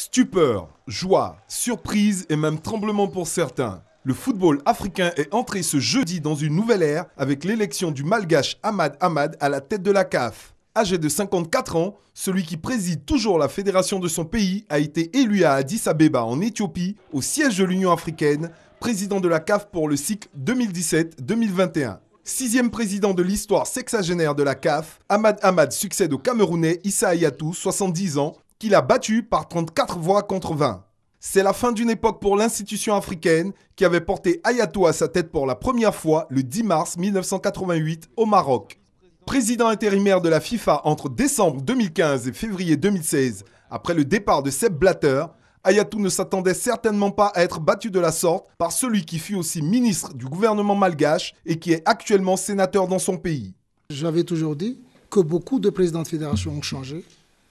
Stupeur, joie, surprise et même tremblement pour certains. Le football africain est entré ce jeudi dans une nouvelle ère avec l'élection du Malgache Ahmad Ahmad à la tête de la CAF. Âgé de 54 ans, celui qui préside toujours la fédération de son pays a été élu à Addis Abeba en Éthiopie, au siège de l'Union africaine, président de la CAF pour le cycle 2017-2021. Sixième président de l'histoire sexagénaire de la CAF, Ahmad Ahmad succède au Camerounais Issa Hayatou, 70 ans, qu'il a battu par 34 voix contre 20. C'est la fin d'une époque pour l'institution africaine qui avait porté Hayatou à sa tête pour la première fois le 10 mars 1988 au Maroc. Président intérimaire de la FIFA entre décembre 2015 et février 2016, après le départ de Sepp Blatter, Hayatou ne s'attendait certainement pas à être battu de la sorte par celui qui fut aussi ministre du gouvernement malgache et qui est actuellement sénateur dans son pays. J'avais toujours dit que beaucoup de présidents de fédération ont changé,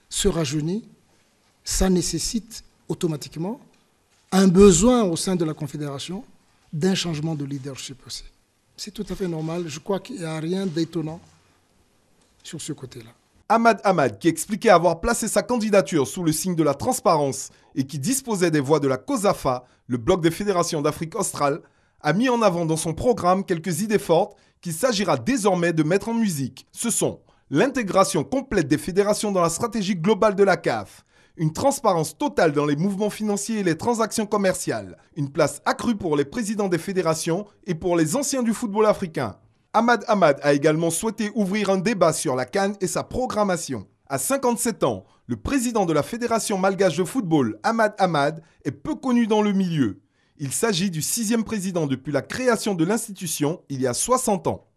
se rajeunissent. Ça nécessite automatiquement un besoin au sein de la Confédération d'un changement de leadership aussi. C'est tout à fait normal. Je crois qu'il n'y a rien d'étonnant sur ce côté-là. Ahmad Ahmad, qui expliquait avoir placé sa candidature sous le signe de la transparence et qui disposait des voix de la COSAFA, le bloc des fédérations d'Afrique australe, a mis en avant dans son programme quelques idées fortes qu'il s'agira désormais de mettre en musique. Ce sont l'intégration complète des fédérations dans la stratégie globale de la CAF, une transparence totale dans les mouvements financiers et les transactions commerciales, une place accrue pour les présidents des fédérations et pour les anciens du football africain. Ahmad Ahmad a également souhaité ouvrir un débat sur la CAN et sa programmation. À 57 ans, le président de la Fédération malgache de football, Ahmad Ahmad, est peu connu dans le milieu. Il s'agit du 6e président depuis la création de l'institution il y a 60 ans.